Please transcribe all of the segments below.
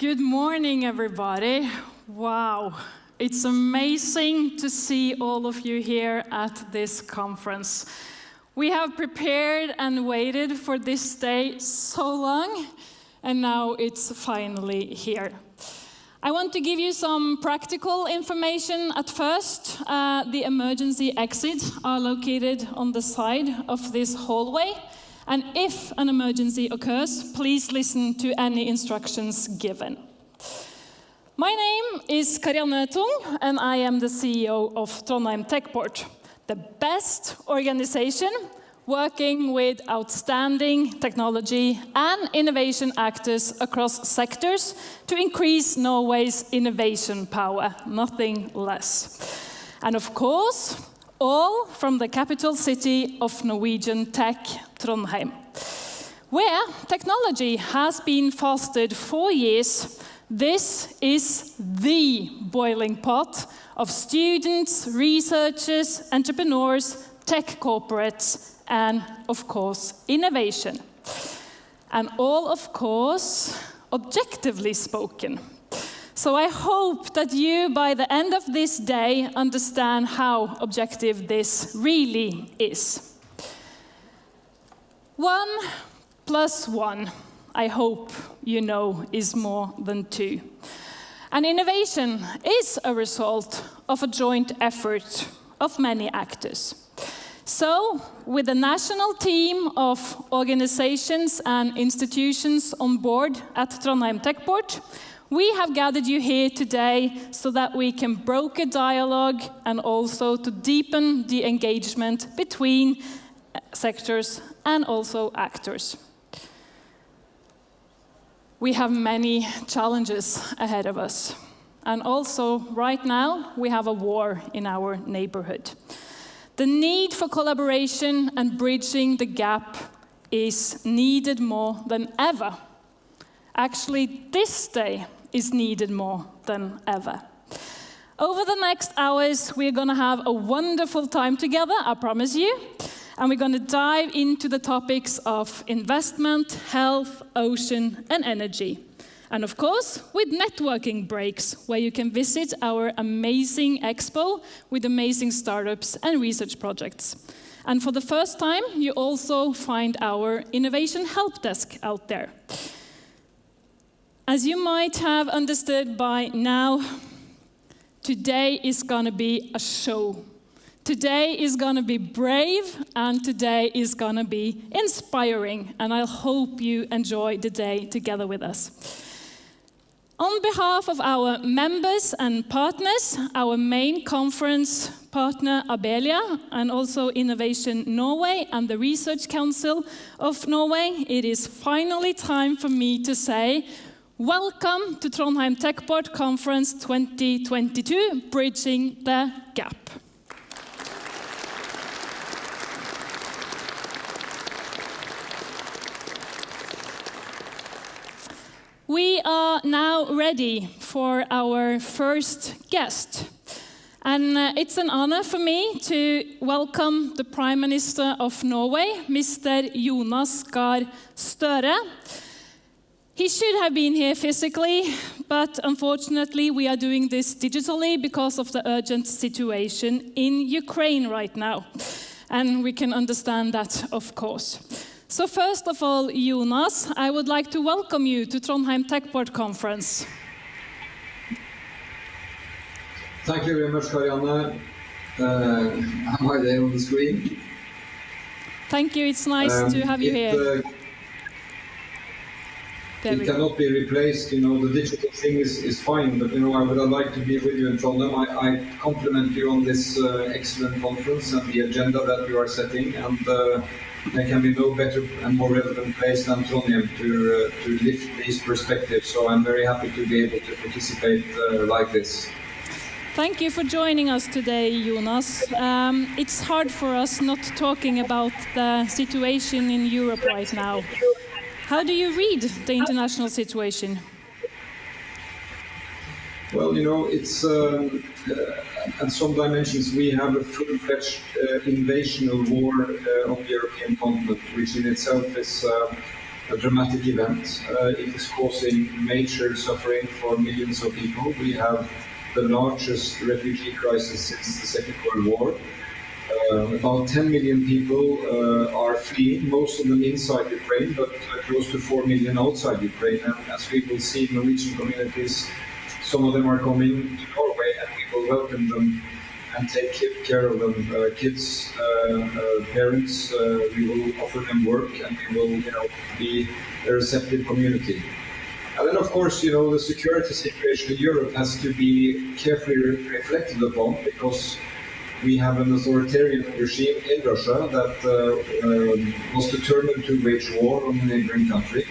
Good morning, everybody. Wow, it's amazing to see all of you here at this conference. We have prepared and waited for this day so long, and now it's finally here. I want to give you some practical information at first. The emergency exits are located on the side of this hallway. And if an emergency occurs, please listen to any instructions given. My name is Karianne Tung, and I am the CEO of Trondheim Tech Port, the best organization working with outstanding technology and innovation actors across sectors to increase Norway's innovation power, nothing less. And of course, all from the capital city of Norwegian tech, Trondheim, where technology has been fostered for years. This is the boiling pot of students, researchers, entrepreneurs, tech corporates, and of course, innovation. And all, of course, objectively spoken. So I hope that you, by the end of this day, understand how objective this really is. 1 + 1, I hope you know, is more than 2. And innovation is a result of a joint effort of many actors. So, with a national team of organizations and institutions on board at Trondheim Tech Port, we have gathered you here today so that we can broker dialogue and also to deepen the engagement between sectors and also actors. We have many challenges ahead of us. And also, right now, we have a war in our neighborhood. The need for collaboration and bridging the gap is needed more than ever. Actually, this day is needed more than ever. Over the next hours, we're going to have a wonderful time together, I promise you. And we're going to dive into the topics of investment, health, ocean, and energy. And of course, with networking breaks, where you can visit our amazing expo with amazing startups and research projects. And for the first time, you also find our innovation help desk out there. As you might have understood by now, today is going to be a show. Today is going to be brave, and today is going to be inspiring. And I hope you enjoy the day together with us. On behalf of our members and partners, our main conference partner Abelia, and also Innovation Norway and the Research Council of Norway, it is finally time for me to say, welcome to Trondheim Tech Port Conference 2022, Bridging the Gap. We are now ready for our first guest. And it's an honor for me to welcome the Prime Minister of Norway, Mr. Jonas Gahr Støre. He should have been here physically, but unfortunately we are doing this digitally because of the urgent situation in Ukraine right now. And we can understand that, of course. So first of all, Jonas, I would like to welcome you to Trondheim Tech Port Conference. Thank you very much, Karianne. Am I there on the screen? Thank you, it's nice to have you here. It cannot be replaced, you know, the digital thing is fine, but, you know, I would like to be with you in Trondheim. I compliment you on this excellent conference and the agenda that you are setting, and there can be no better and more relevant place than Trondheim to lift these perspectives, so I'm very happy to be able to participate like this. Thank you for joining us today, Jonas. It's hard for us not talking about the situation in Europe right now. How do you read the international situation? Well, you know, it's at some dimensions we have a full-fledged invasional war on the European continent, which in itself is a dramatic event. It is causing major suffering for millions of people. We have the largest refugee crisis since the Second World War. About 10 million people are fleeing, most of them inside Ukraine, but close to 4 million outside Ukraine. And as we will see in Norwegian communities, some of them are coming to Norway, and we will welcome them and take care of them. Kids, parents, we will offer them work, and we will, be a receptive community. And then, of course, the security situation in Europe has to be carefully reflected upon, because we have an authoritarian regime in Russia that was determined to wage war on a neighboring country.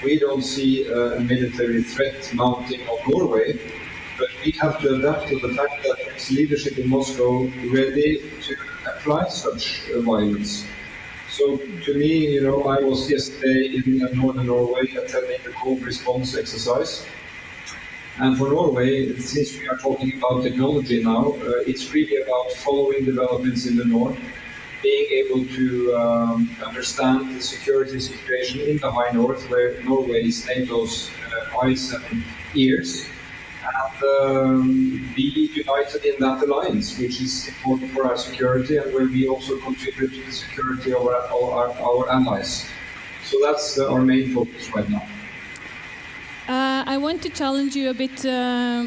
We don't see a military threat mounting on Norway, but we have to adapt to the fact that it's leadership in Moscow ready to apply such violence. So to me, I was yesterday in northern Norway attending the cold response exercise. And for Norway, since we are talking about technology now, it's really about following developments in the north, being able to understand the security situation in the high north, where Norway is NATO's eyes and ears, and be united in that alliance, which is important for our security, and where we also contribute to the security of our allies. So that's our main focus right now. I want to challenge you a bit,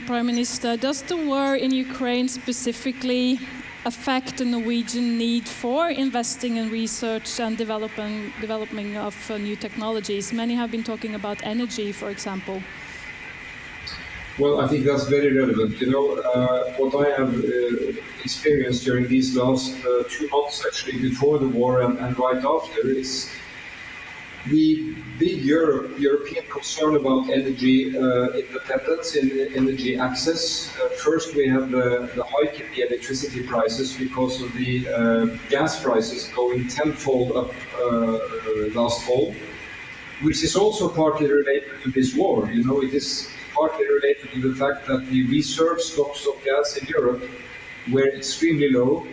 Prime Minister. Does the war in Ukraine specifically affect the Norwegian need for investing in research and development of new technologies? Many have been talking about energy, for example. Well, I think that's very relevant. What I have experienced during these last 2 months, actually, before the war and right after, is the big European concern about energy independence and energy access. First, we have the hike in the electricity prices because of the gas prices going tenfold up last fall, which is also partly related to this war. It is partly related to the fact that the reserve stocks of gas in Europe were extremely low.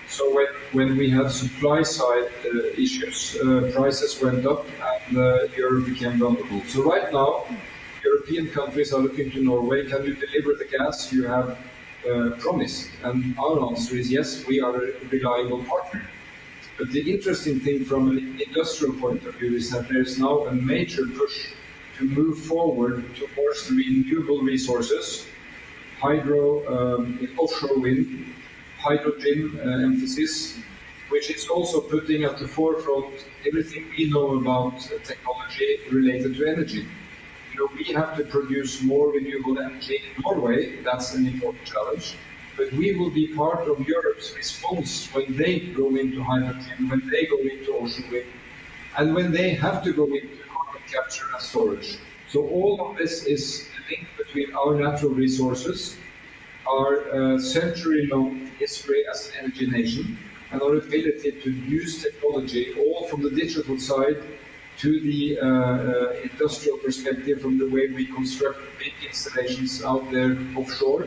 So when we had supply side issues, prices went up and Europe became vulnerable. So right now, European countries are looking to Norway. Can you deliver the gas you have promised? And our answer is yes, we are a reliable partner. But the interesting thing from an industrial point of view is that there is now a major push to move forward towards renewable resources, hydro, offshore wind, hydrogen emphasis, which is also putting at the forefront everything we know about technology related to energy. We have to produce more renewable energy in Norway. That's an important challenge. But we will be part of Europe's response when they go into hydrogen, when they go into ocean wind, and when they have to go into carbon capture and storage. So all of this is a link between our natural resources, our century-long history as an energy nation, and our ability to use technology, all from the digital side to the industrial perspective, from the way we construct big installations out there offshore,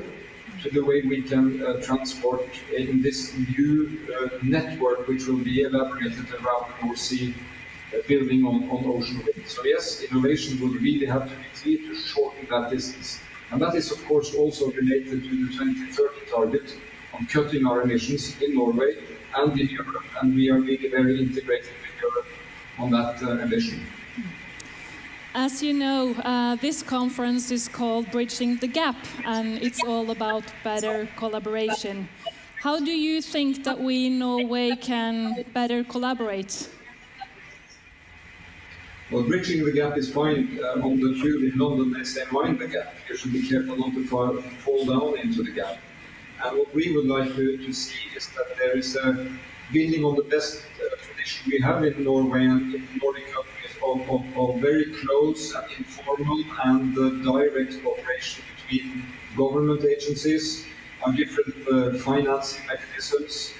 to the way we can transport in this new network, which will be elaborated around the North Sea, building on ocean wind. So yes, innovation will really have to be key to shorten that distance. And that is, of course, also related to the 2030 target on cutting our emissions in Norway and in Europe. And we are really very integrated with Europe on that ambition. As you know, this conference is called Bridging the Gap, and it's all about better collaboration. How do you think that we in Norway can better collaborate? Well, bridging the gap is fine. On the tube in London, they say mind the gap. You should be careful not to fall down into the gap. And what we would like to see is that there is a building on the best tradition we have in Norway and in Nordic countries of very close and informal and direct cooperation between government agencies, our different financing mechanisms,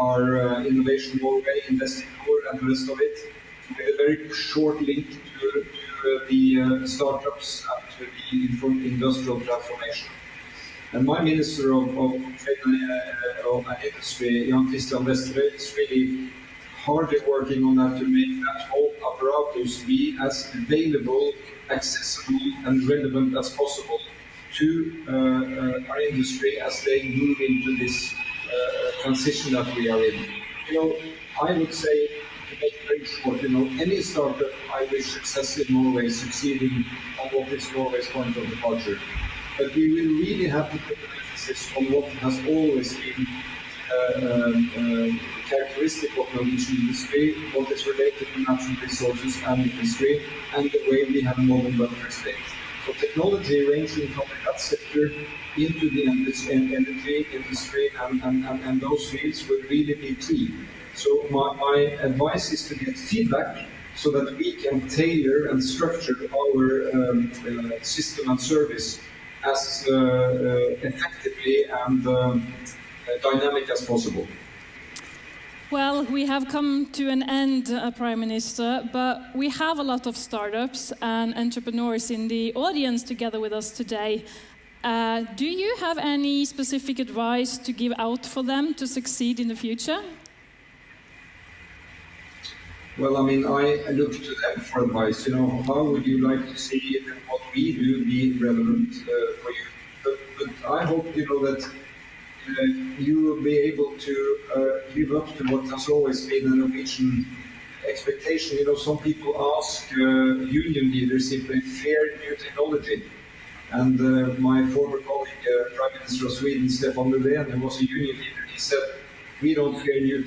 our Innovation Norway, Investing and the rest of it, with a very short link to the startups and to the industrial transformation. And my Minister of Trade and Industry, Jan Christian Vestre, is really hardly working on that to make that whole apparatus be as available, accessible, and relevant as possible to our industry as they move into this transition that we are in. I would say, to make it very short, any startup I wish success in Norway succeeding on what is Norway's point of departure. But we will really have to put an emphasis on what has always been characteristic of Norwegian industry, what is related to natural resources and industry, and the way we have modern welfare state. So technology ranging from that sector into the energy industry and those fields will really be key. So my advice is to get feedback so that we can tailor and structure our system and service as effectively and dynamic as possible. Well, we have come to an end, Prime Minister, but we have a lot of startups and entrepreneurs in the audience together with us today. Do you have any specific advice to give out for them to succeed in the future? Well, I look to them for advice. How would you like to see what we do be relevant for you? But I hope, that you will be able to live up to what has always been a Norwegian expectation. Some people ask union leaders if they fear new technology. And my former colleague, Prime Minister of Sweden, Stefan Löfven, who was a union leader, he said, we don't fear new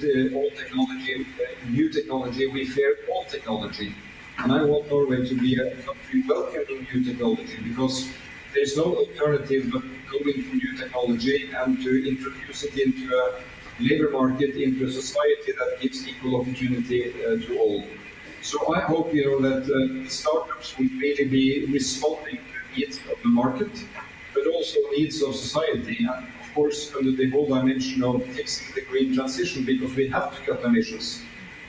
technology, we fear all technology. And I want Norway to be a country welcoming new technology, because there's no alternative but going for new technology and to introduce it into a labor market, into a society that gives equal opportunity to all. So I hope that startups will really be responding to the needs of the market, but also needs of society, and of course under the whole dimension of fixing the green transition, because we have to cut emissions.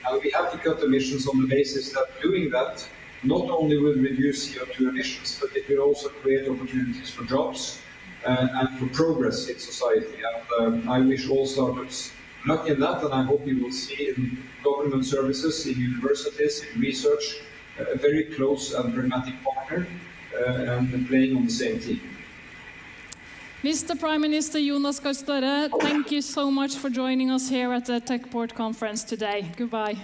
And we have to cut emissions on the basis that doing that not only will reduce CO2 emissions, but it will also create opportunities for jobs and for progress in society. And I wish all startups luck in that, and I hope you will see in government services, in universities, in research, a very close and pragmatic partner and playing on the same team. Mr. Prime Minister Jonas Gahr Støre, thank you so much for joining us here at the Tech Port Conference today. Goodbye.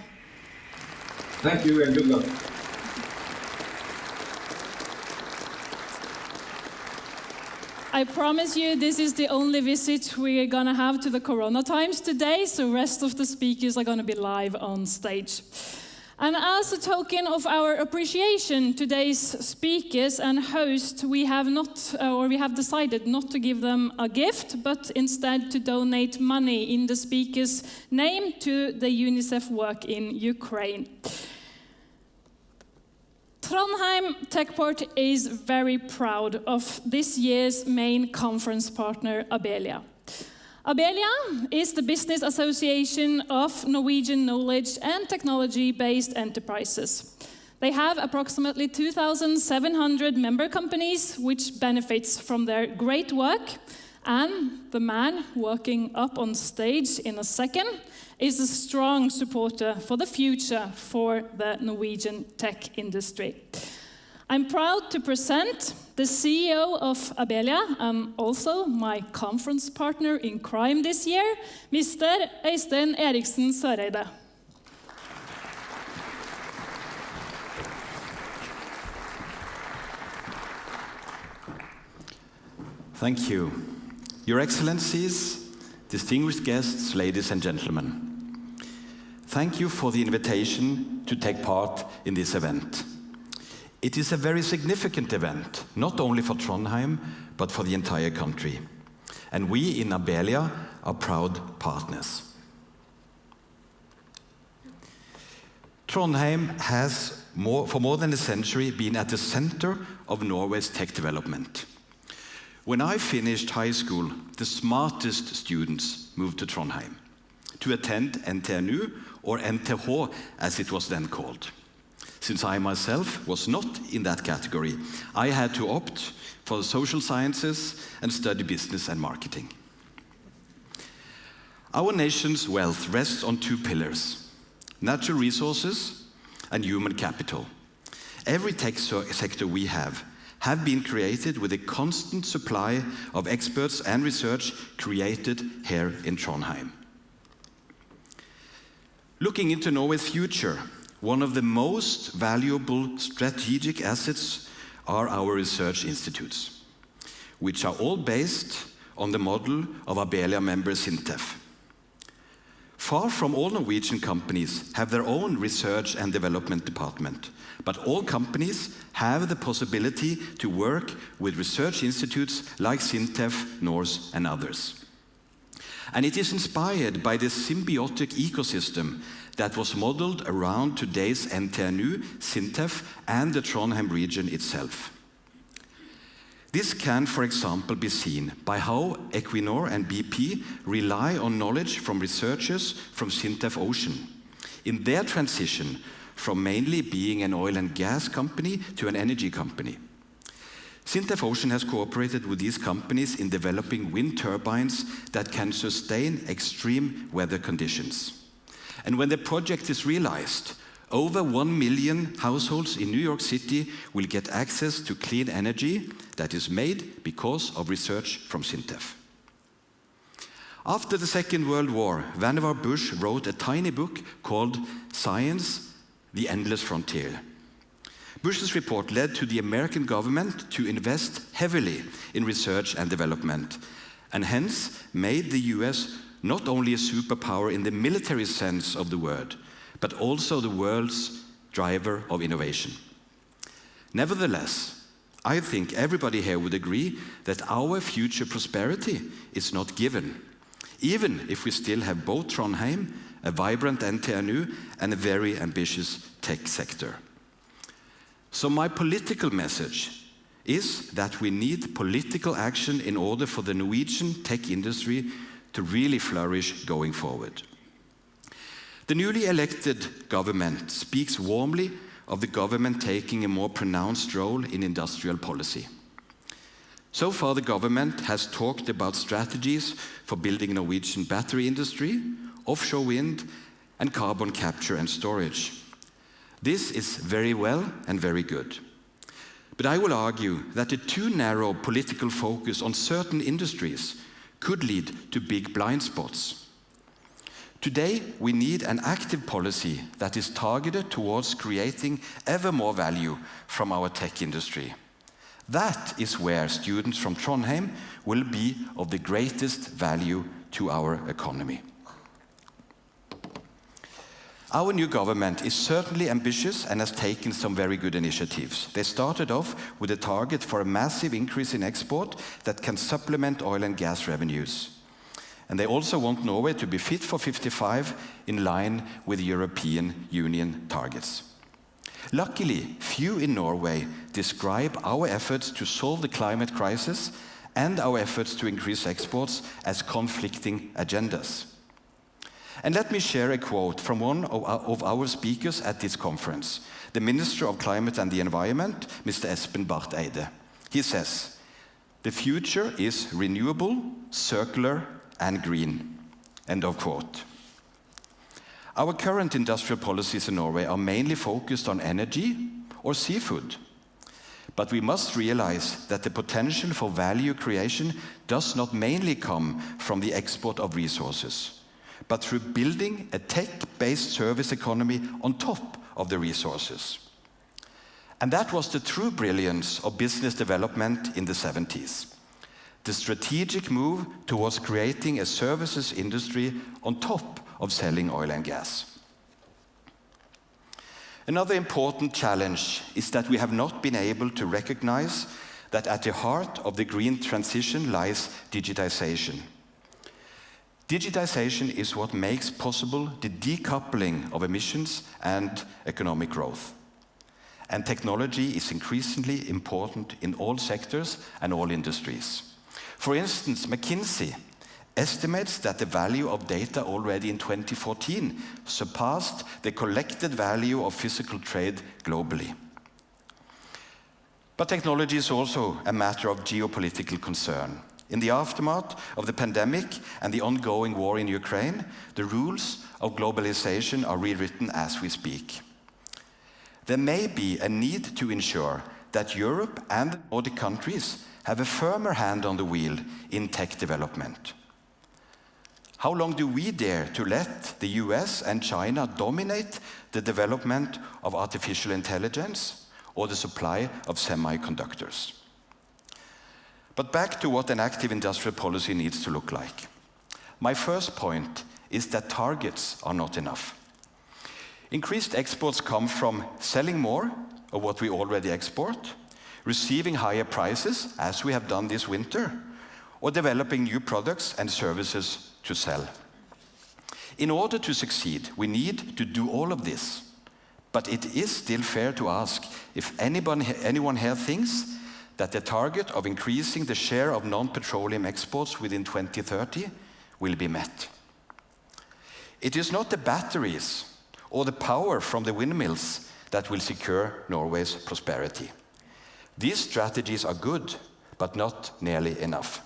Thank you and good luck. I promise you this is the only visit we're going to have to the Corona times today, so the rest of the speakers are going to be live on stage. And as a token of our appreciation, today's speakers and host, we have decided not to give them a gift, but instead to donate money in the speaker's name to the UNICEF work in Ukraine. Trondheim Tech Port is very proud of this year's main conference partner, Abelia. Abelia is the business association of Norwegian knowledge and technology-based enterprises. They have approximately 2,700 member companies, which benefits from their great work. And the man working up on stage in a second is a strong supporter for the future for the Norwegian tech industry. I'm proud to present the CEO of Abelia and also my conference partner in crime this year, Mr. Øystein Eriksen Søreide. Thank you. Your Excellencies, distinguished guests, ladies and gentlemen. Thank you for the invitation to take part in this event. It is a very significant event, not only for Trondheim, but for the entire country. And we in Abelia are proud partners. Trondheim has, for more than a century, been at the center of Norway's tech development. When I finished high school, the smartest students moved to Trondheim to attend NTNU, or NTH as it was then called. Since I myself was not in that category, I had to opt for the social sciences and study business and marketing. Our nation's wealth rests on two pillars: natural resources, and human capital. Every tech sector we have been created with a constant supply of experts and research created here in Trondheim. Looking into Norway's future, one of the most valuable strategic assets are our research institutes, which are all based on the model of Abelia member SINTEF. Far from all Norwegian companies have their own research and development department, but all companies have the possibility to work with research institutes like SINTEF, NORS, and others. And it is inspired by the symbiotic ecosystem that was modeled around today's NTNU, SINTEF, and the Trondheim region itself. This can, for example, be seen by how Equinor and BP rely on knowledge from researchers from SINTEF Ocean in their transition from mainly being an oil and gas company to an energy company. SINTEF Ocean has cooperated with these companies in developing wind turbines that can sustain extreme weather conditions. And when the project is realized, over 1 million households in New York City will get access to clean energy that is made because of research from SINTEF. After the Second World War, Vannevar Bush wrote a tiny book called Science, the Endless Frontier. Bush's report led to the American government to invest heavily in research and development, and hence made the US not only a superpower in the military sense of the word, but also the world's driver of innovation. Nevertheless, I think everybody here would agree that our future prosperity is not given, even if we still have both Trondheim, a vibrant NTNU, and a very ambitious tech sector. So my political message is that we need political action in order for the Norwegian tech industry to really flourish going forward. The newly elected government speaks warmly of the government taking a more pronounced role in industrial policy. So far, the government has talked about strategies for building a Norwegian battery industry, offshore wind, and carbon capture and storage. This is very well and very good. But I will argue that a too narrow political focus on certain industries could lead to big blind spots. Today, we need an active policy that is targeted towards creating ever more value from our tech industry. That is where students from Trondheim will be of the greatest value to our economy. Our new government is certainly ambitious and has taken some very good initiatives. They started off with a target for a massive increase in export that can supplement oil and gas revenues. And they also want Norway to be fit for 55 in line with the European Union targets. Luckily, few in Norway describe our efforts to solve the climate crisis and our efforts to increase exports as conflicting agendas. And let me share a quote from one of our speakers at this conference, the Minister of Climate and the Environment, Mr. Espen Barth Eide. He says, "The future is renewable, circular, and green." End of quote. Our current industrial policies in Norway are mainly focused on energy or seafood. But we must realize that the potential for value creation does not mainly come from the export of resources, but through building a tech-based service economy on top of the resources. And that was the true brilliance of business development in the 70s. The strategic move towards creating a services industry on top of selling oil and gas. Another important challenge is that we have not been able to recognize that at the heart of the green transition lies digitization. Digitization is what makes possible the decoupling of emissions and economic growth. And technology is increasingly important in all sectors and all industries. For instance, McKinsey estimates that the value of data already in 2014 surpassed the collected value of physical trade globally. But technology is also a matter of geopolitical concern. In the aftermath of the pandemic and the ongoing war in Ukraine, the rules of globalization are rewritten as we speak. There may be a need to ensure that Europe and the Nordic countries have a firmer hand on the wheel in tech development. How long do we dare to let the US and China dominate the development of artificial intelligence or the supply of semiconductors? But back to what an active industrial policy needs to look like. My first point is that targets are not enough. Increased exports come from selling more of what we already export, receiving higher prices, as we have done this winter, or developing new products and services to sell. In order to succeed, we need to do all of this. But it is still fair to ask if anyone here thinks that the target of increasing the share of non-petroleum exports within 2030 will be met. It is not the batteries or the power from the windmills that will secure Norway's prosperity. These strategies are good, but not nearly enough.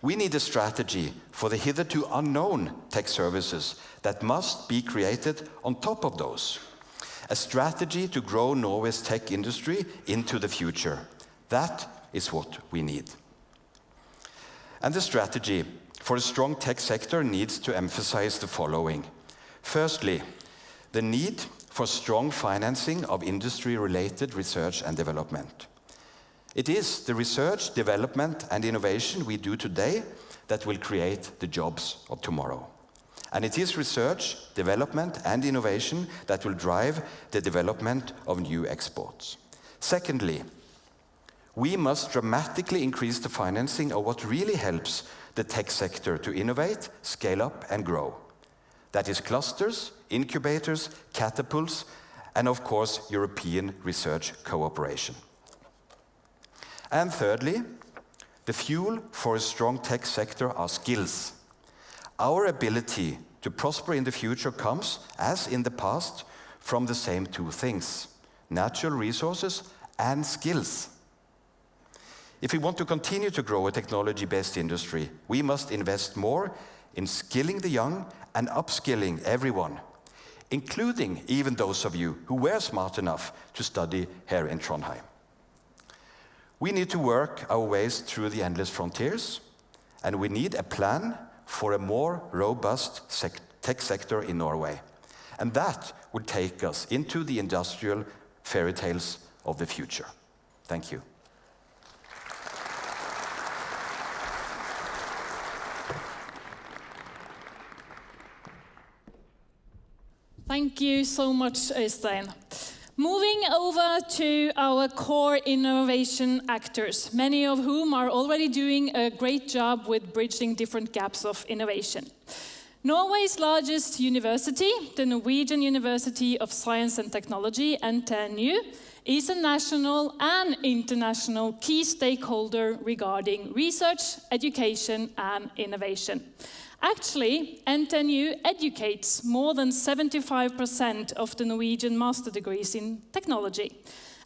We need a strategy for the hitherto unknown tech services that must be created on top of those. A strategy to grow Norway's tech industry into the future. That is what we need. And the strategy for a strong tech sector needs to emphasize the following. Firstly, the need for strong financing of industry-related research and development. It is the research, development, and innovation we do today that will create the jobs of tomorrow. And it is research, development, and innovation that will drive the development of new exports. Secondly, we must dramatically increase the financing of what really helps the tech sector to innovate, scale up, and grow. That is clusters, incubators, catapults, and of course, European research cooperation. And thirdly, the fuel for a strong tech sector are skills. Our ability to prosper in the future comes, as in the past, from the same two things: natural resources and skills. If we want to continue to grow a technology-based industry, we must invest more in skilling the young and upskilling everyone, including even those of you who were smart enough to study here in Trondheim. We need to work our ways through the endless frontiers, and we need a plan for a more robust tech sector in Norway. And that would take us into the industrial fairy tales of the future. Thank you. Thank you so much, Øystein. Moving over to our core innovation actors, many of whom are already doing a great job with bridging different gaps of innovation. Norway's largest university, the Norwegian University of Science and Technology, NTNU, is a national and international key stakeholder regarding research, education, and innovation. Actually, NTNU educates more than 75% of the Norwegian master degrees in technology,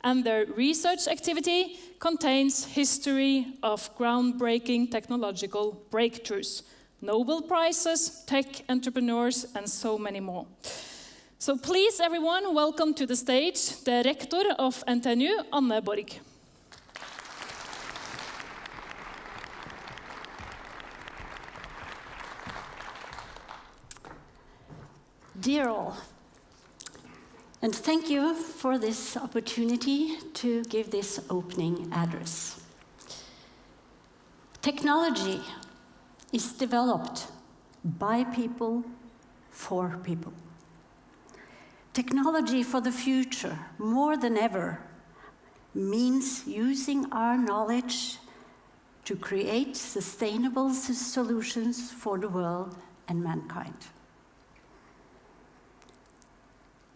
and their research activity contains history of groundbreaking technological breakthroughs, Nobel Prizes, tech entrepreneurs, and so many more. So please, everyone, welcome to the stage the rector of NTNU, Anne Borg. Dear all, and thank you for this opportunity to give this opening address. Technology is developed by people for people. Technology for the future, more than ever, means using our knowledge to create sustainable solutions for the world and mankind.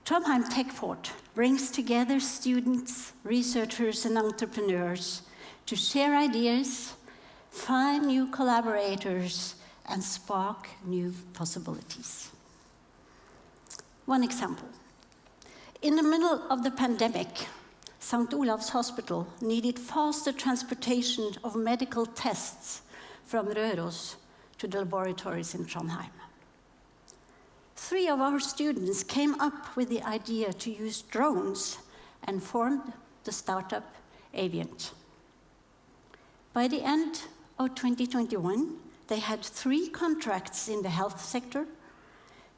Trondheim Tech Port brings together students, researchers, and entrepreneurs to share ideas, find new collaborators, and spark new possibilities. One example. In the middle of the pandemic, St. Olav's Hospital needed faster transportation of medical tests from Røros to the laboratories in Trondheim. 3 of our students came up with the idea to use drones and formed the startup Avient. By the end of 2021, they had 3 contracts in the health sector.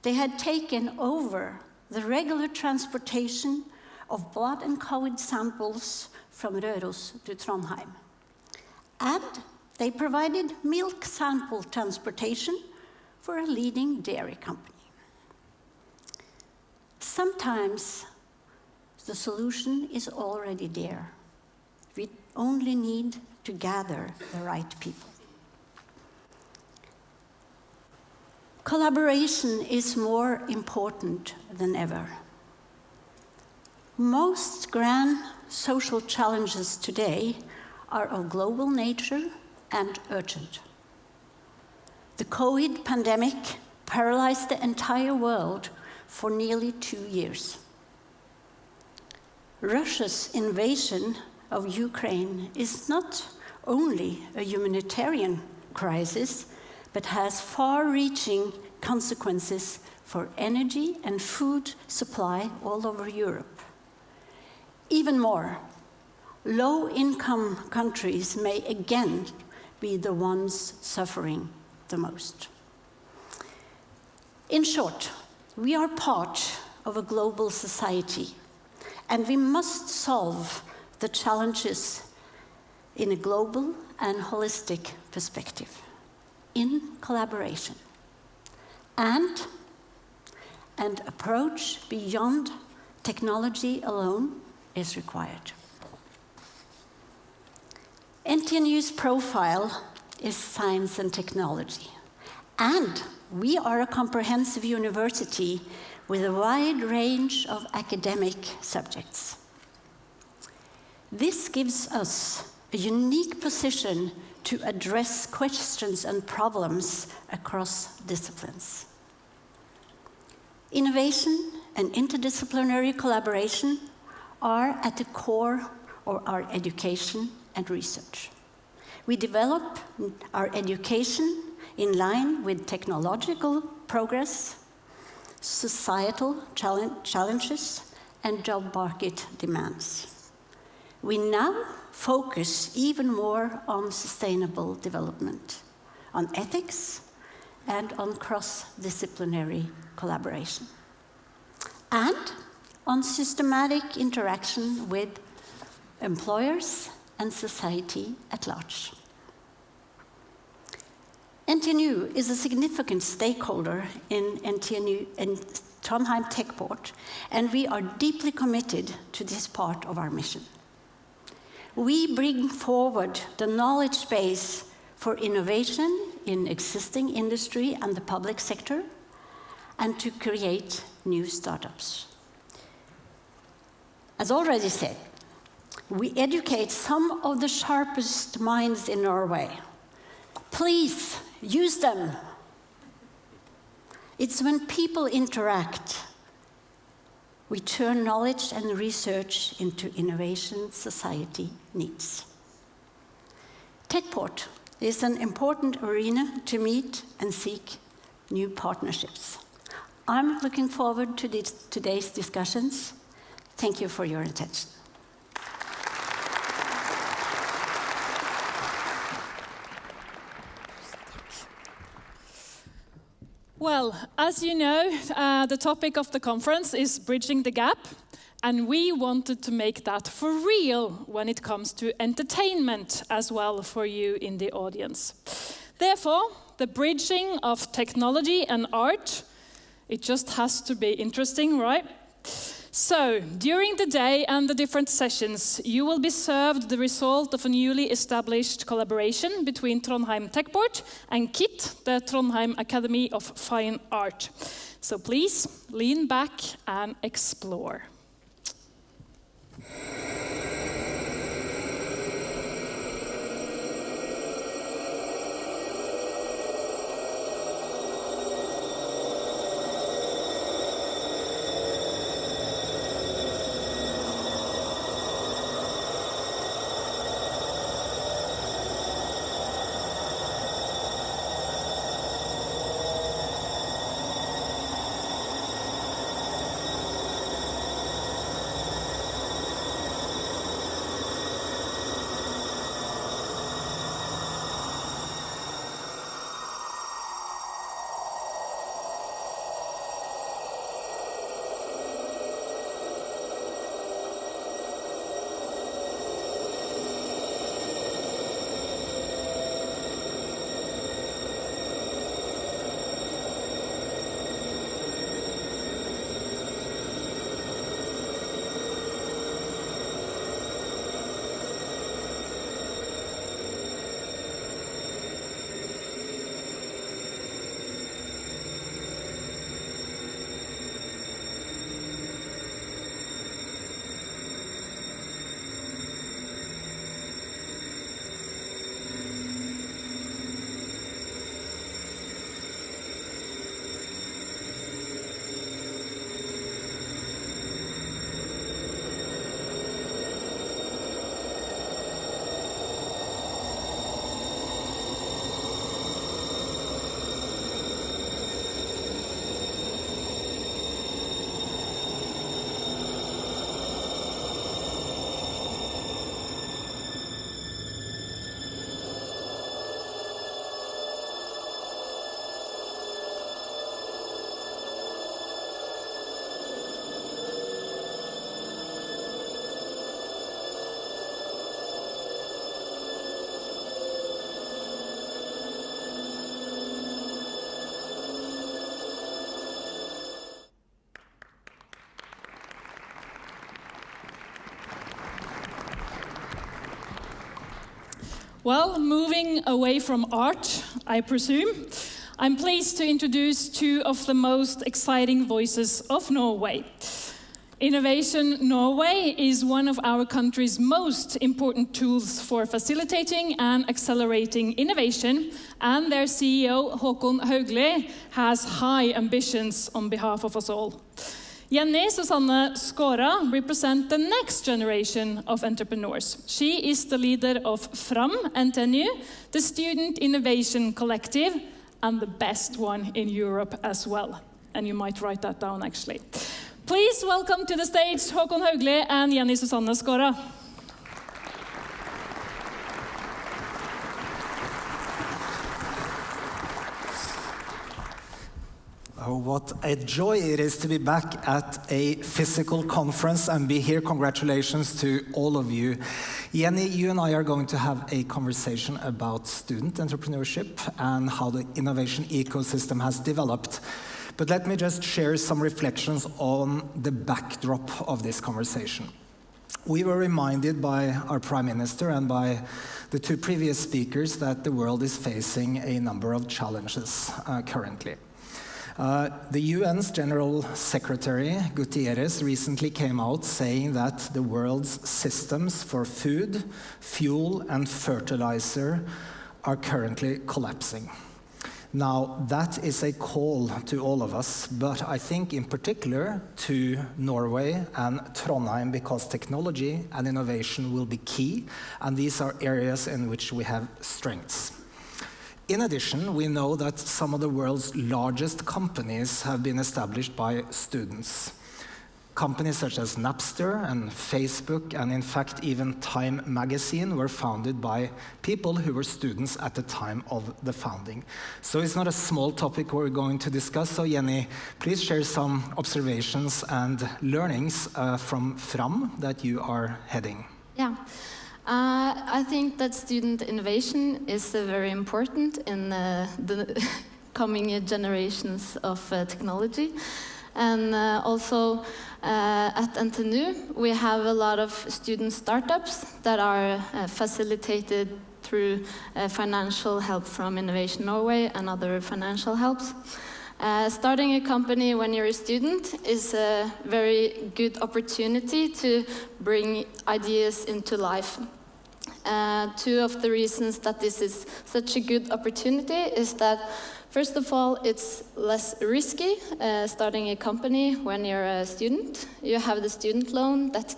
They had taken over the regular transportation of blood and COVID samples from Røros to Trondheim. And they provided milk sample transportation for a leading dairy company. Sometimes the solution is already there. We only need to gather the right people. Collaboration is more important than ever. Most grand social challenges today are of global nature and urgent. The COVID pandemic paralyzed the entire world for nearly 2 years. Russia's invasion of Ukraine is not only a humanitarian crisis, but has far-reaching consequences for energy and food supply all over Europe. Even more, low-income countries may again be the ones suffering the most. In short, we are part of a global society, and we must solve the challenges in a global and holistic perspective, in collaboration. And an approach beyond technology alone is required. NTNU's profile is science and technology, and we are a comprehensive university with a wide range of academic subjects. This gives us a unique position to address questions and problems across disciplines. Innovation and interdisciplinary collaboration are at the core of our education and research. We develop our education in line with technological progress, societal challenges, and job market demands. We now focus even more on sustainable development, on ethics, and on cross-disciplinary collaboration, and on systematic interaction with employers and society at large. NTNU is a significant stakeholder in NTNU and Trondheim Tech Port, and we are deeply committed to this part of our mission. We bring forward the knowledge base for innovation in existing industry and the public sector, and to create new startups. As already said, we educate some of the sharpest minds in Norway. Please use them. It's when people interact, we turn knowledge and research into innovation society needs. TechPort is an important arena to meet and seek new partnerships. I'm looking forward to today's discussions. Thank you for your attention. Well, as you know, the topic of the conference is bridging the gap, and we wanted to make that for real when it comes to entertainment as well for you in the audience. Therefore, the bridging of technology and art, it just has to be interesting, right? So, during the day and the different sessions, you will be served the result of a newly established collaboration between Trondheim Tech Port and KIT, the Trondheim Academy of Fine Art. So please, lean back and explore. Well, moving away from art, I presume, I'm pleased to introduce two of the most exciting voices of Norway. Innovation Norway is one of our country's most important tools for facilitating and accelerating innovation, and their CEO, Håkon Haugli, has high ambitions on behalf of us all. Jenni, Susanne, Skaara represent the next generation of entrepreneurs. She is the leader of Fram NTNU, the Student Innovation Collective, and the best one in Europe as well. And you might write that down, actually. Please welcome to the stage Håkon Haugli and Jenni Susanne Skaara. Oh, what a joy it is to be back at a physical conference and be here. Congratulations to all of you. Jenni, you and I are going to have a conversation about student entrepreneurship and how the innovation ecosystem has developed. But let me just share some reflections on the backdrop of this conversation. We were reminded by our Prime Minister and by the two previous speakers that the world is facing a number of challenges currently. The UN's General Secretary, Guterres, recently came out saying that the world's systems for food, fuel, and fertilizer are currently collapsing. Now, that is a call to all of us, but I think in particular to Norway and Trondheim, because technology and innovation will be key, and these are areas in which we have strengths. In addition, we know that some of the world's largest companies have been established by students. Companies such as Napster and Facebook, and in fact even Time magazine, were founded by people who were students at the time of the founding. So it's not a small topic we're going to discuss. So Jenni, please share some observations and learnings from Fram that you are heading. Yeah. I think that student innovation is very important in the coming generations of technology. And also at NTNU, we have a lot of student startups that are facilitated through financial help from Innovation Norway and other financial helps. Starting a company when you're a student is a very good opportunity to bring ideas into life. Two of the reasons that this is such a good opportunity is that, first of all, it's less risky starting a company when you're a student. You have the student loan that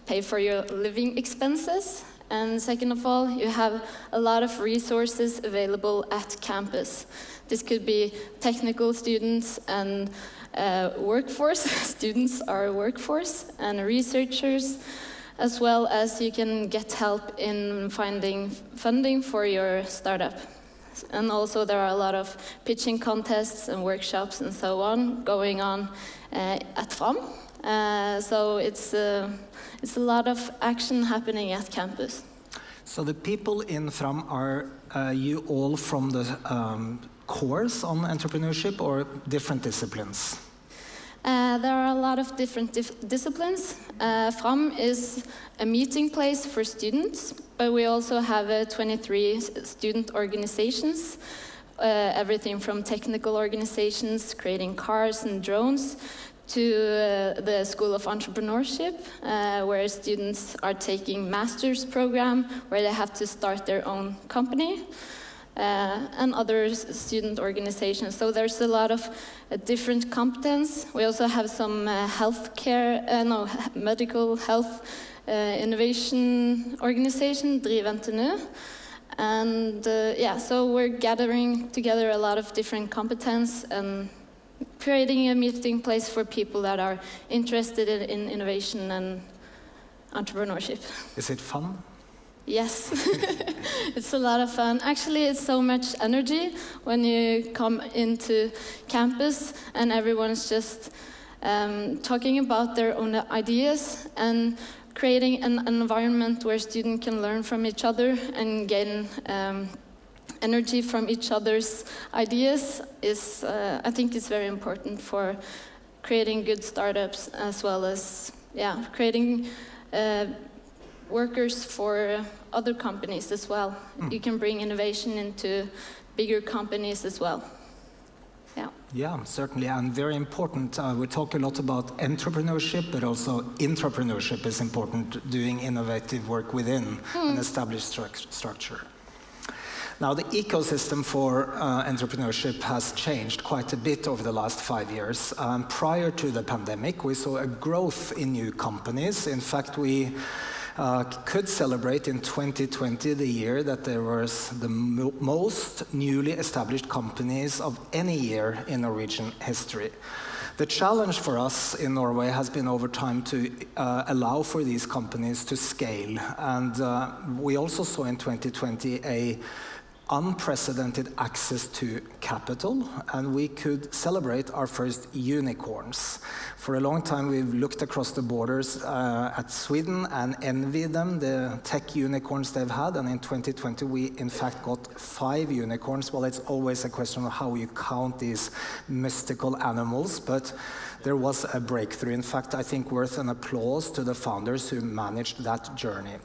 pay for your living expenses. And second of all, you have a lot of resources available at campus. This could be technical students and workforce. Students are workforce and researchers, as well as you can get help in finding funding for your startup. And also there are a lot of pitching contests and workshops and so on going on at Fram. So it's a lot of action happening at campus. So the people in Fram, are you all from the course on entrepreneurship or different disciplines? There are a lot of different disciplines. Fram is a meeting place for students, but we also have 23 student organizations, everything from technical organizations, creating cars and drones, to the School of Entrepreneurship, where students are taking master's program, where they have to start their own company. And other student organizations. So there's a lot of different competence. We also have some medical health innovation organization, Driv NTNU. And so we're gathering together a lot of different competence and creating a meeting place for people that are interested in innovation and entrepreneurship. Is it fun? Yes, it's a lot of fun. Actually, it's so much energy when you come into campus and everyone's just talking about their own ideas and creating an environment where students can learn from each other and gain energy from each other's ideas is, I think, is very important for creating good startups, as well as creating workers for other companies as well. You can bring innovation into bigger companies as well. Yeah. Yeah, certainly, and very important. We talk a lot about entrepreneurship, but also intrapreneurship is important, doing innovative work within an established structure. Now, the ecosystem for entrepreneurship has changed quite a bit over the last 5 years. Prior to the pandemic, we saw a growth in new companies. In fact, we could celebrate in 2020 the year that there was the most newly established companies of any year in Norwegian history. The challenge for us in Norway has been over time to allow for these companies to scale. And we also saw in 2020 a unprecedented access to capital, and we could celebrate our first unicorns. For a long time, we've looked across the borders at Sweden and envied them, the tech unicorns they've had, and in 2020, we in fact got 5 unicorns. Well, it's always a question of how you count these mystical animals, but there was a breakthrough. In fact, I think worth an applause to the founders who managed that journey.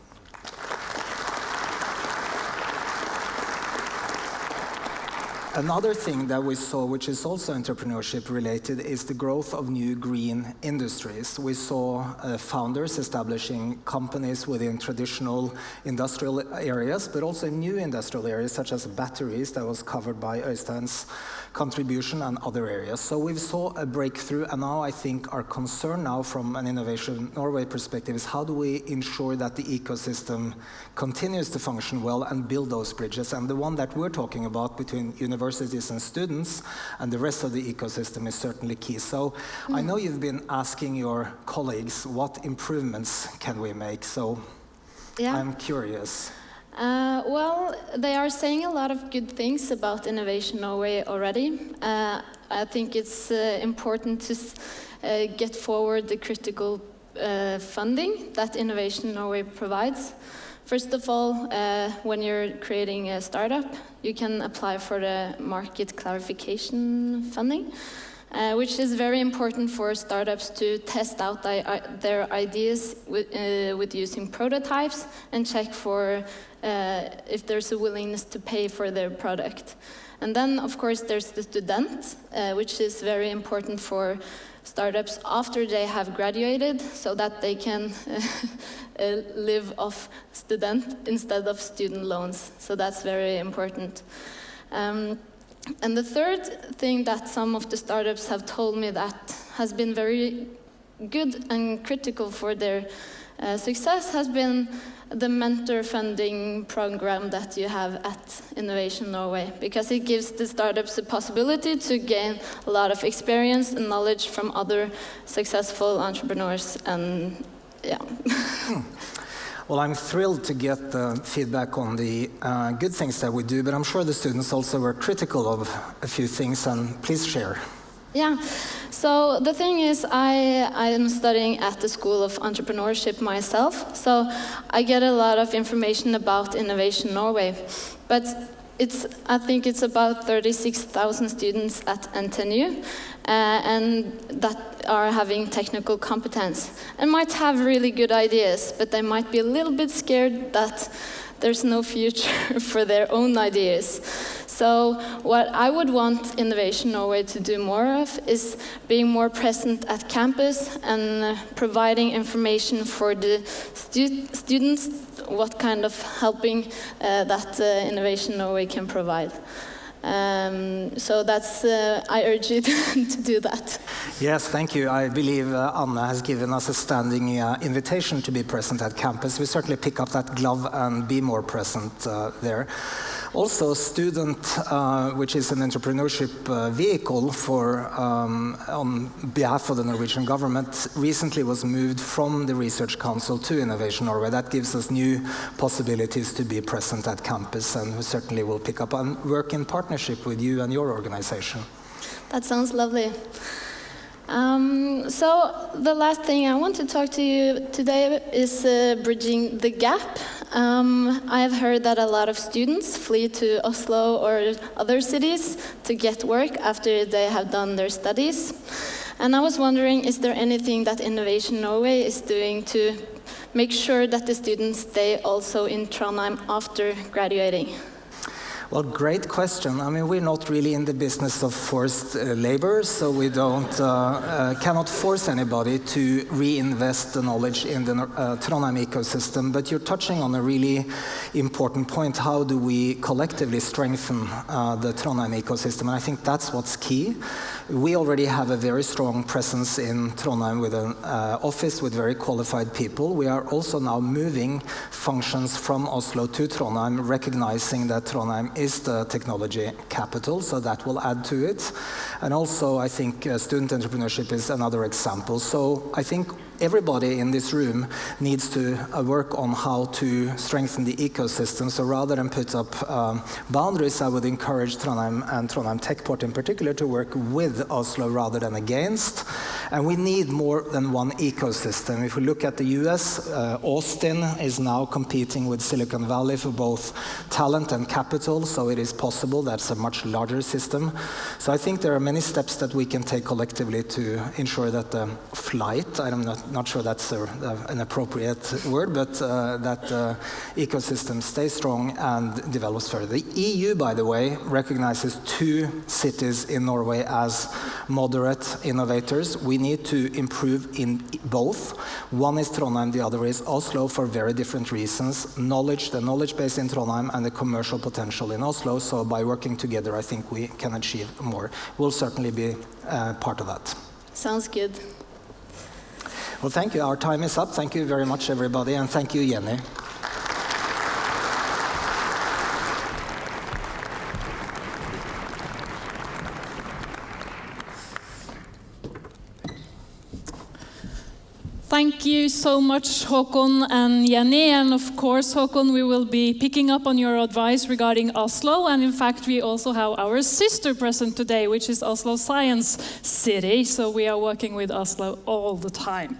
Another thing that we saw, which is also entrepreneurship related, is the growth of new green industries. We saw founders establishing companies within traditional industrial areas, but also new industrial areas such as batteries, that was covered by Øystein's contribution, and other areas. So we saw a breakthrough, and now I think our concern now from an Innovation Norway perspective is how do we ensure that the ecosystem continues to function well and build those bridges. And the one that we're talking about between universities and students and the rest of the ecosystem is certainly key. So I know you've been asking your colleagues what improvements can we make, so yeah. I'm curious. Well, they are saying a lot of good things about Innovation Norway already. I think it's important to get forward the critical funding that Innovation Norway provides. First of all, when you're creating a startup, you can apply for the market clarification funding, which is very important for startups to test out their ideas with using prototypes and check for if there's a willingness to pay for their product. And then, of course, there's the student, which is very important for startups after they have graduated, so that they can live off student instead of student loans. So that's very important. And the third thing that some of the startups have told me that has been very good and critical for their success has been the mentor funding program that you have at Innovation Norway, because it gives the startups the possibility to gain a lot of experience and knowledge from other successful entrepreneurs, and yeah. Well, I'm thrilled to get the feedback on the good things that we do, but I'm sure the students also were critical of a few things, and please share. Yeah, so the thing is, I am studying at the School of Entrepreneurship myself, so I get a lot of information about Innovation Norway, but I think it's about 36,000 students at NTNU, and that are having technical competence, and might have really good ideas, but they might be a little bit scared that there's no future for their own ideas. So what I would want Innovation Norway to do more of is being more present at campus and providing information for the students, what kind of helping that Innovation Norway can provide. So that's, I urge you to do that. Yes, thank you. I believe Anna has given us a standing invitation to be present at campus. We certainly pick up that glove and be more present there. Also, Student, which is an entrepreneurship vehicle for, on behalf of the Norwegian government, recently was moved from the Research Council to Innovation Norway. That gives us new possibilities to be present at campus, and we certainly will pick up and work in partnership with you and your organization. That sounds lovely. So the last thing I want to talk to you today is bridging the gap. I have heard that a lot of students flee to Oslo or other cities to get work after they have done their studies. And I was wondering, is there anything that Innovation Norway is doing to make sure that the students stay also in Trondheim after graduating? Well, great question. I mean, we're not really in the business of forced labor, so we cannot force anybody to reinvest the knowledge in the Trondheim ecosystem. But you're touching on a really important point. How do we collectively strengthen the Trondheim ecosystem? And I think that's what's key. We already have a very strong presence in Trondheim with an office with very qualified people. We are also now moving functions from Oslo to Trondheim, recognizing that Trondheim is the technology capital, so that will add to it. And also, I think student entrepreneurship is another example. So I think everybody in this room needs to work on how to strengthen the ecosystem. So rather than put up boundaries, I would encourage Trondheim and Trondheim Tech Port in particular to work with Oslo rather than against. And we need more than one ecosystem. If we look at the US, Austin is now competing with Silicon Valley for both talent and capital, so it is possible. That's a much larger system. So I think there are many steps that we can take collectively to ensure that the flight, I'm not sure that's an appropriate word, but that the ecosystem stays strong and develops further. The EU, by the way, recognizes 2 cities in Norway as moderate innovators. We need to improve in both. One is Trondheim, the other is Oslo for very different reasons. The knowledge base in Trondheim and the commercial potential in Oslo. So by working together, I think we can achieve more. We'll certainly be part of that. Sounds good. Well, thank you. Our time is up. Thank you very much, everybody, and thank you, Jenni. Thank you so much, Håkon and Jenni. And of course, Håkon, we will be picking up on your advice regarding Oslo. And in fact, we also have our sister present today, which is Oslo Science City. So we are working with Oslo all the time.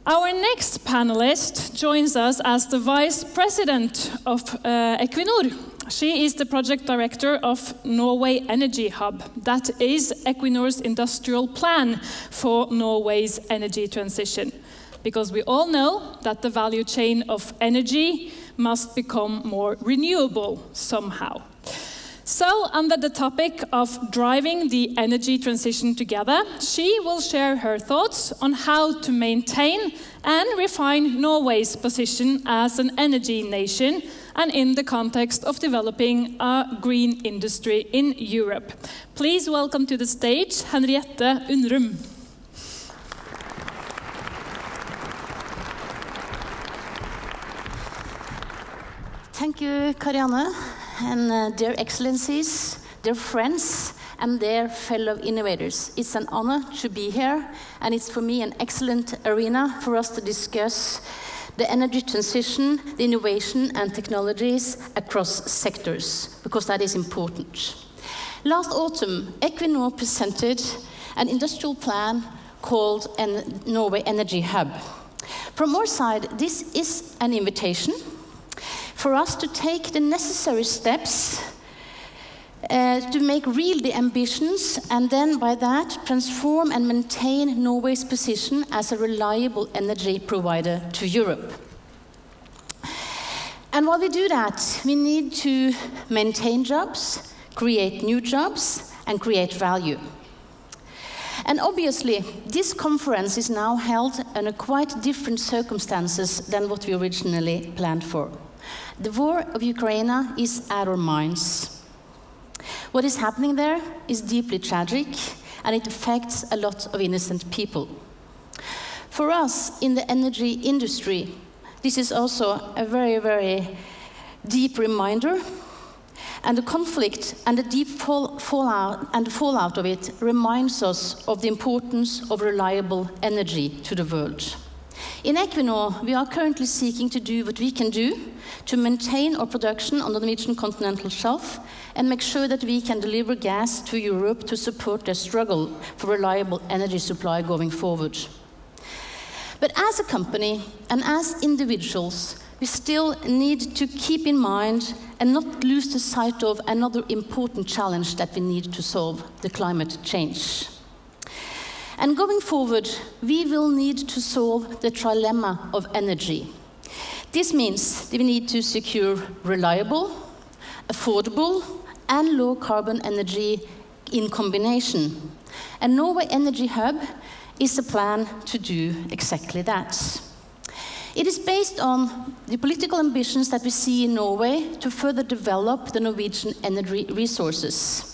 Our next panelist joins us as the Vice President of Equinor. She is the project director of Norway Energy Hub. That is Equinor's industrial plan for Norway's energy transition. Because we all know that the value chain of energy must become more renewable somehow. So, under the topic of driving the energy transition together, she will share her thoughts on how to maintain and refine Norway's position as an energy nation and in the context of developing a green industry in Europe. Please welcome to the stage Henriette Undrum. Thank you, Karianne, and dear excellencies, dear friends, and dear fellow innovators. It's an honor to be here, and it's for me an excellent arena for us to discuss the energy transition, the innovation and technologies across sectors, because that is important. Last autumn, Equinor presented an industrial plan called Norway Energy Hub. From our side, this is an invitation for us to take the necessary steps to make real the ambitions, and then by that transform and maintain Norway's position as a reliable energy provider to Europe. And while we do that, we need to maintain jobs, create new jobs, and create value. And obviously, this conference is now held under quite different circumstances than what we originally planned for. The war of Ukraine is at our minds. What is happening there is deeply tragic, and it affects a lot of innocent people. For us in the energy industry, this is also a very, very deep reminder, and the conflict and the deep fallout of it reminds us of the importance of reliable energy to the world. In Equinor, we are currently seeking to do what we can do to maintain our production on the Norwegian continental shelf and make sure that we can deliver gas to Europe to support their struggle for reliable energy supply going forward. But as a company and as individuals, we still need to keep in mind and not lose the sight of another important challenge that we need to solve, the climate change. And going forward, we will need to solve the trilemma of energy. This means that we need to secure reliable, affordable, and low-carbon energy in combination. And Norway Energy Hub is a plan to do exactly that. It is based on the political ambitions that we see in Norway to further develop the Norwegian energy resources.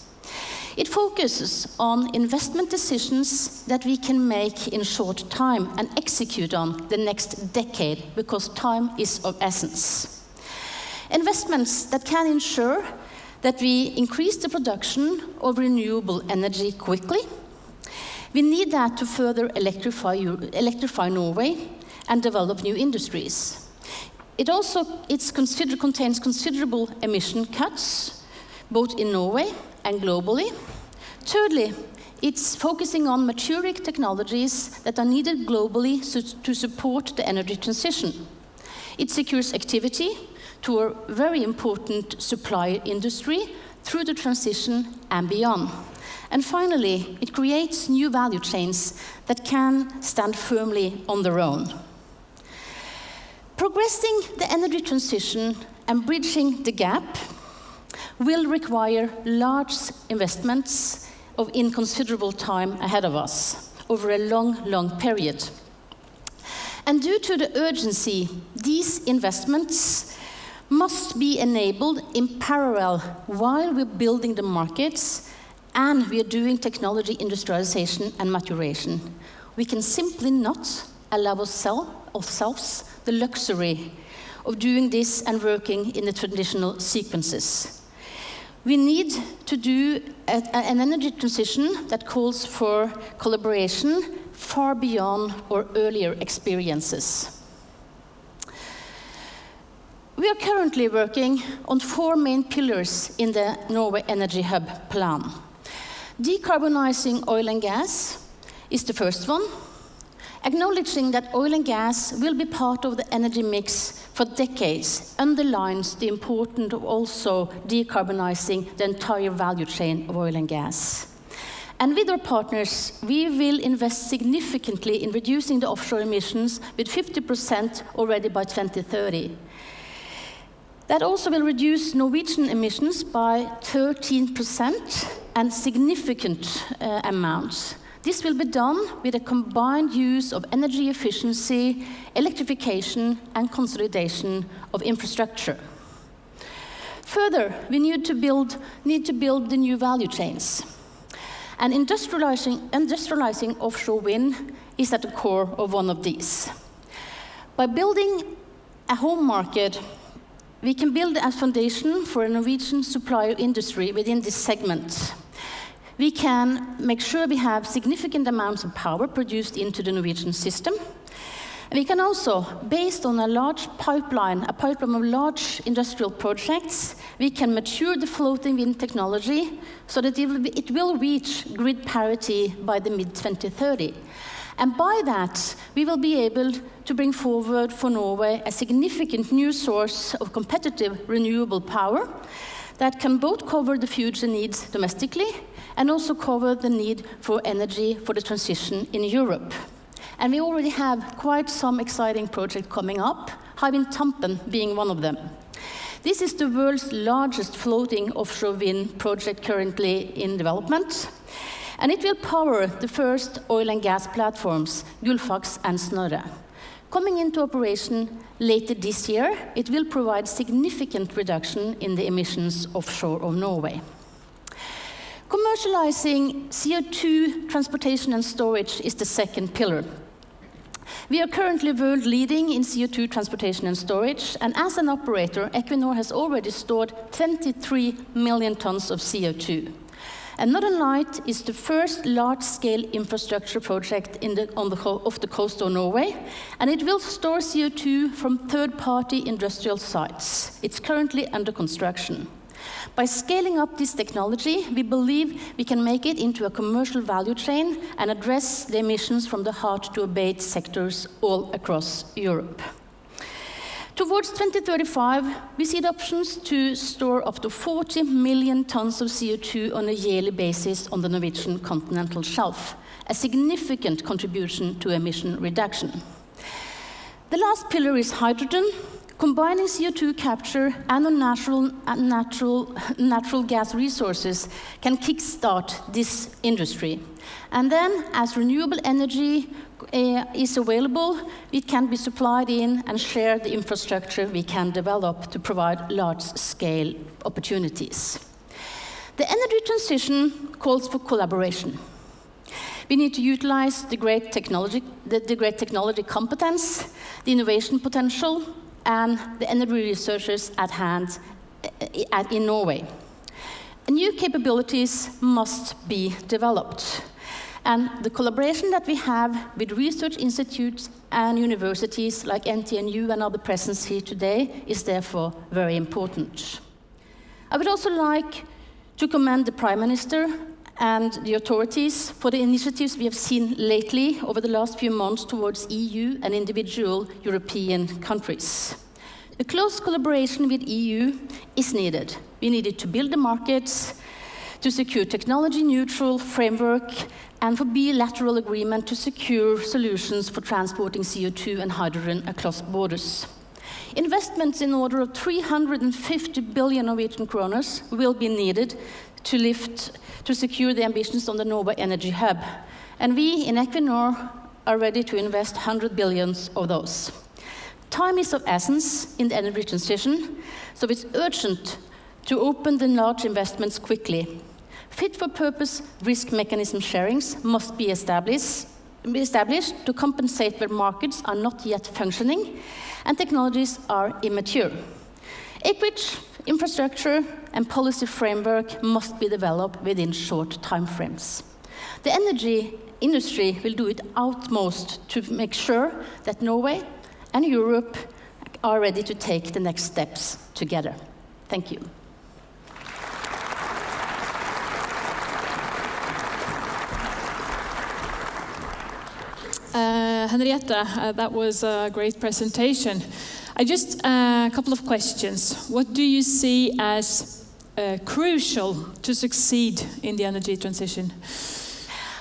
It focuses on investment decisions that we can make in short time and execute on the next decade, because time is of essence. Investments that can ensure that we increase the production of renewable energy quickly. We need that to further electrify Norway and develop new industries. It also contains considerable emission cuts, both in Norway and globally. Thirdly, it's focusing on maturing technologies that are needed globally to support the energy transition. It secures activity to a very important supply industry through the transition and beyond. And finally, it creates new value chains that can stand firmly on their own. Progressing the energy transition and bridging the gap will require large investments in considerable time ahead of us over a long period. And due to the urgency, these investments must be enabled in parallel while we're building the markets and we are doing technology industrialization and maturation. We can simply not allow ourselves the luxury of doing this and working in the traditional sequences. We need to do an energy transition that calls for collaboration far beyond our earlier experiences. We are currently working on 4 main pillars in the Norway Energy Hub plan. Decarbonizing oil and gas is the first one. Acknowledging that oil and gas will be part of the energy mix for decades underlines the importance of also decarbonizing the entire value chain of oil and gas. And with our partners, we will invest significantly in reducing the offshore emissions with 50% already by 2030. That also will reduce Norwegian emissions by 13% and significant amounts. This will be done with a combined use of energy efficiency, electrification, and consolidation of infrastructure. Further, we need to build the new value chains. And industrializing offshore wind is at the core of one of these. By building a home market, we can build a foundation for a Norwegian supplier industry within this segment. We can make sure we have significant amounts of power produced into the Norwegian system. And we can also, based on a pipeline of large industrial projects, we can mature the floating wind technology so that it will reach grid parity by the mid-2030. And by that, we will be able to bring forward for Norway a significant new source of competitive renewable power that can both cover the future needs domestically and also cover the need for energy for the transition in Europe. And we already have quite some exciting projects coming up, Hywind Tampen being one of them. This is the world's largest floating offshore wind project currently in development, and it will power the first oil and gas platforms, Gullfaks and Støre. Coming into operation later this year, it will provide significant reduction in the emissions offshore of Norway. Commercializing CO2 transportation and storage is the second pillar. We are currently world leading in CO2 transportation and storage, and as an operator, Equinor has already stored 23 million tons of CO2. And Northern Light is the first large-scale infrastructure project off the coast of Norway, and it will store CO2 from third-party industrial sites. It's currently under construction. By scaling up this technology, we believe we can make it into a commercial value chain and address the emissions from the hard-to-abate sectors all across Europe. Towards 2035, we see the options to store up to 40 million tons of CO2 on a yearly basis on the Norwegian continental shelf. a significant contribution to emission reduction. The last pillar is hydrogen. Combining CO2 capture and natural gas resources can kickstart this industry. And then, as renewable energy is available, it can be supplied in and share the infrastructure we can develop to provide large-scale opportunities. The energy transition calls for collaboration. We need to utilize the great technology competence, the innovation potential, and the energy researchers at hand in Norway. New capabilities must be developed. And the collaboration that we have with research institutes and universities like NTNU and other present here today is therefore very important. I would also like to commend the Prime Minister and the authorities for the initiatives we have seen lately over the last few months towards EU and individual European countries. A close collaboration with EU is needed. We needed to build the markets, to secure technology-neutral framework, and for bilateral agreement to secure solutions for transporting CO2 and hydrogen across borders. Investments in order of 350 billion Norwegian kroner will be needed to secure the ambitions on the Norway Energy Hub. And we in Equinor are ready to invest 100 billion of those. Time is of essence in the energy transition, so it's urgent to open the large investments quickly. Fit-for-purpose risk mechanism sharings must be established to compensate where markets are not yet functioning and technologies are immature. Equity, infrastructure, and policy framework must be developed within short timeframes. The energy industry will do its utmost to make sure that Norway and Europe are ready to take the next steps together. Thank you. Henriette, that was a great presentation. I just a couple of questions. What do you see as crucial to succeed in the energy transition?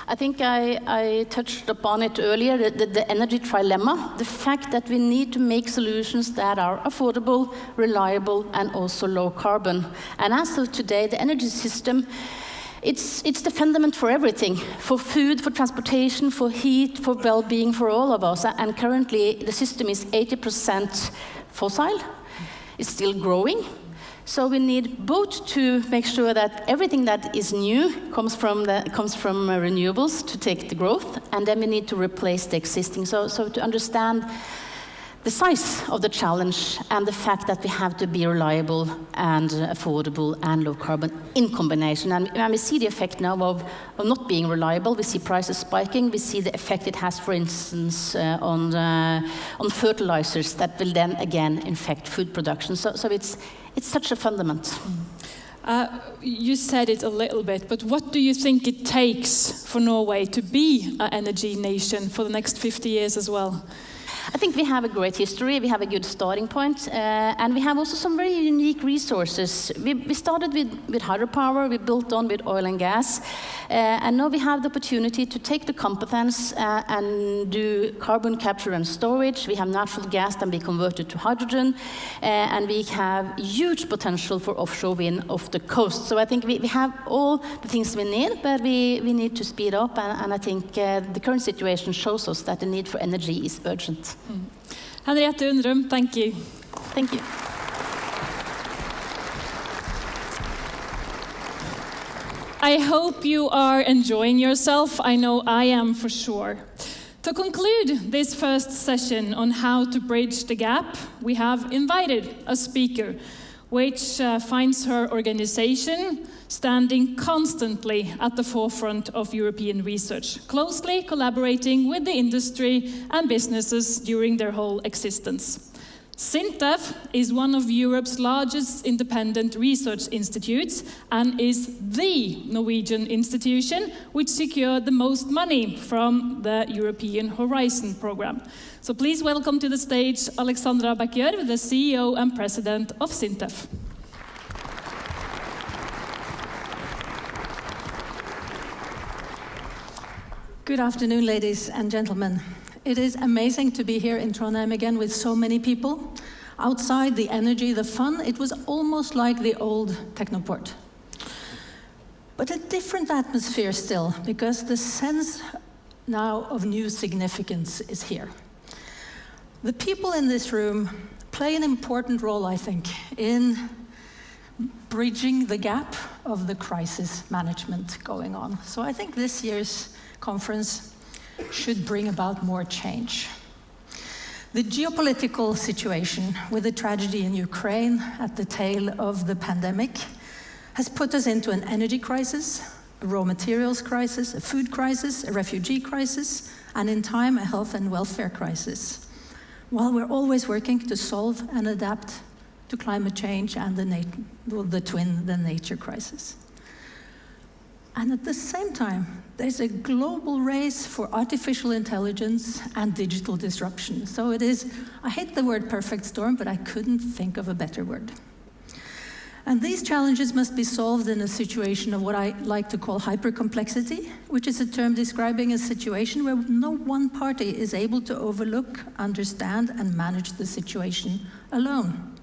I think I touched upon it earlier, the energy trilemma, the fact that we need to make solutions that are affordable, reliable, and also low carbon. And as of today, the energy system, it's the fundament for everything, for food, for transportation, for heat, for well-being, for all of us. And currently, the system is 80% fossil. It's still growing. So we need both to make sure that everything that is new comes from renewables to take the growth, and then we need to replace the existing. So to understand the size of the challenge and the fact that we have to be reliable and affordable and low carbon in combination. And we see the effect now of not being reliable. We see prices spiking. We see the effect it has, for instance, on fertilizers that will then again infect food production. So it's such a fundament. You said it a little bit, but what do you think it takes for Norway to be an energy nation for the next 50 years as well? I think we have a great history, we have a good starting point, and we have also some very unique resources. We started with hydropower, we built on with oil and gas, and now we have the opportunity to take the competence and do carbon capture and storage. We have natural gas that be converted to hydrogen, and we have huge potential for offshore wind off the coast. So I think we have all the things we need, but we need to speed up, and I think the current situation shows us that the need for energy is urgent. Henriette Undrum, thank you. Thank you. I hope you are enjoying yourself. I know I am for sure. To conclude this first session on how to bridge the gap, we have invited a speaker, which finds her organization standing constantly at the forefront of European research, closely collaborating with the industry and businesses during their whole existence. SINTEF is one of Europe's largest independent research institutes and is the Norwegian institution which secured the most money from the European Horizon program. So please welcome to the stage Alexandra Bech, the CEO and President of SINTEF. Good afternoon, ladies and gentlemen. It is amazing to be here in Trondheim again with so many people. Outside, the energy, the fun, it was almost like the old Technoport. But a different atmosphere still, because the sense now of new significance is here. The people in this room play an important role, I think, in bridging the gap of the crisis management going on. So I think this year's conference should bring about more change. The geopolitical situation with the tragedy in Ukraine at the tail of the pandemic has put us into an energy crisis, a raw materials crisis, a food crisis, a refugee crisis, and in time, a health and welfare crisis, while we're always working to solve and adapt to climate change and the nature crisis. And at the same time, there's a global race for artificial intelligence and digital disruption. So it is, I hate the word perfect storm, but I couldn't think of a better word. And these challenges must be solved in a situation of what I like to call hypercomplexity, which is a term describing a situation where no one party is able to overlook, understand, and manage the situation alone.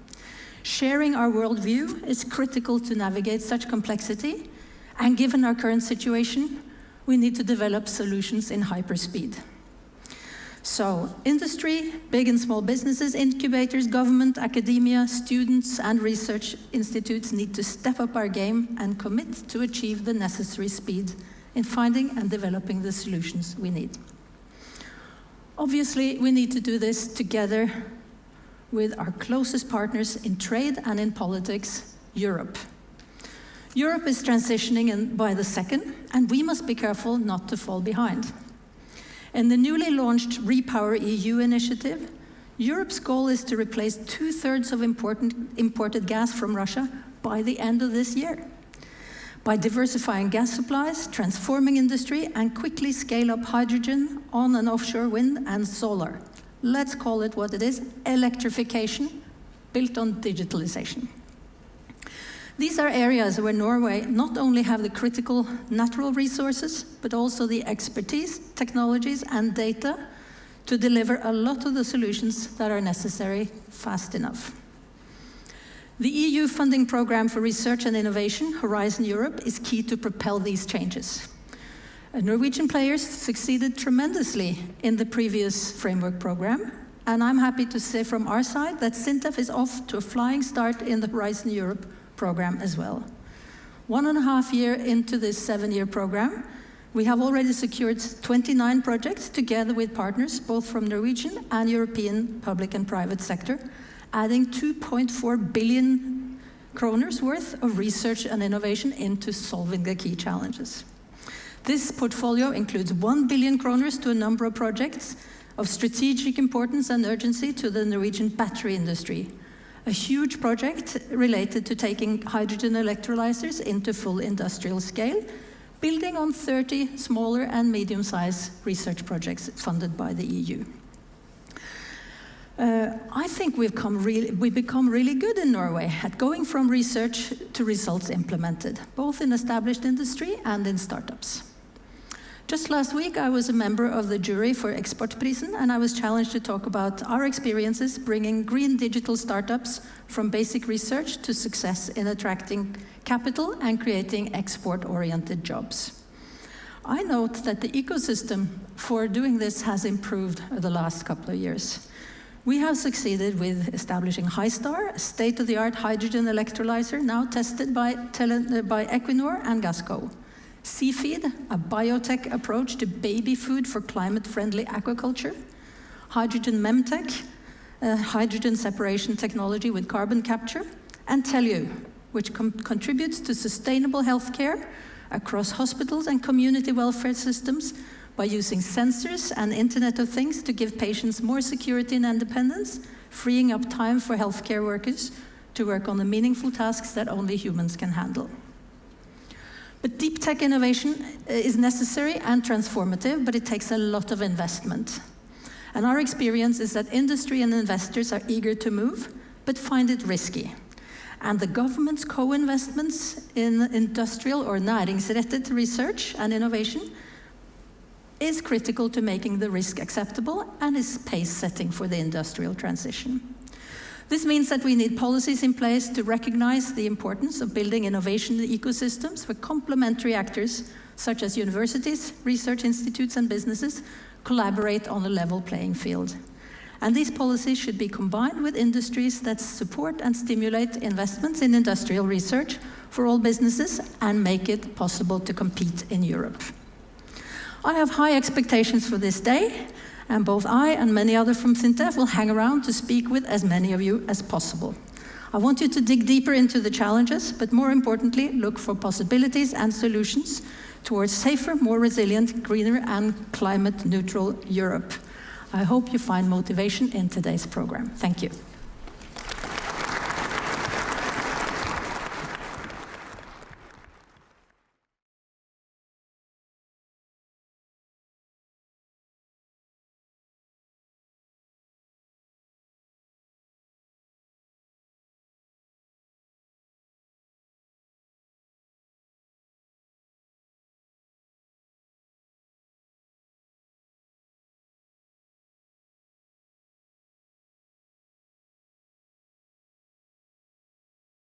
Sharing our worldview is critical to navigate such complexity, and given our current situation, we need to develop solutions in hyperspeed. So, industry, big and small businesses, incubators, government, academia, students, and research institutes need to step up our game and commit to achieve the necessary speed in finding and developing the solutions we need. Obviously, we need to do this together with our closest partners in trade and in politics, Europe. Europe is transitioning by the second, and we must be careful not to fall behind. In the newly launched Repower EU initiative, Europe's goal is to replace 2/3 of imported gas from Russia by the end of this year. By diversifying gas supplies, transforming industry, and quickly scale up hydrogen, on and offshore wind, and solar. Let's call it what it is, electrification built on digitalization. These are areas where Norway not only have the critical natural resources, but also the expertise, technologies, and data to deliver a lot of the solutions that are necessary fast enough. The EU funding program for research and innovation, Horizon Europe, is key to propel these changes. Norwegian players succeeded tremendously in the previous framework program, and I'm happy to say from our side that SINTEF is off to a flying start in the Horizon Europe program as well. 1.5 years into this 7-year program, we have already secured 29 projects together with partners both from Norwegian and European public and private sector, adding 2.4 billion kroners worth of research and innovation into solving the key challenges. This portfolio includes 1 billion kroners to a number of projects of strategic importance and urgency to the Norwegian battery industry, a huge project related to taking hydrogen electrolyzers into full industrial scale, building on 30 smaller and medium-sized research projects funded by the EU. I think we've become really good in Norway at going from research to results implemented, both in established industry and in startups. Just last week, I was a member of the jury for Exportprisen, and I was challenged to talk about our experiences bringing green digital startups from basic research to success in attracting capital and creating export-oriented jobs. I note that the ecosystem for doing this has improved the last couple of years. We have succeeded with establishing HyStar, a state-of-the-art hydrogen electrolyzer now tested by Equinor and Gassco. Seafeed, a biotech approach to baby food for climate-friendly aquaculture. Hydrogen Memtech, a hydrogen separation technology with carbon capture. And Tellu, which contributes to sustainable healthcare across hospitals and community welfare systems by using sensors and Internet of Things to give patients more security and independence, freeing up time for healthcare workers to work on the meaningful tasks that only humans can handle. But deep tech innovation is necessary and transformative, but it takes a lot of investment. And our experience is that industry and investors are eager to move, but find it risky. And the government's co-investments in industrial or næringsrettet research and innovation is critical to making the risk acceptable and is pace setting for the industrial transition. This means that we need policies in place to recognize the importance of building innovation ecosystems where complementary actors, such as universities, research institutes, and businesses, collaborate on a level playing field. And these policies should be combined with industries that support and stimulate investments in industrial research for all businesses and make it possible to compete in Europe. I have high expectations for this day, and both I and many others from SINTEF will hang around to speak with as many of you as possible. I want you to dig deeper into the challenges, but more importantly, look for possibilities and solutions towards safer, more resilient, greener, and climate-neutral Europe. I hope you find motivation in today's program. Thank you.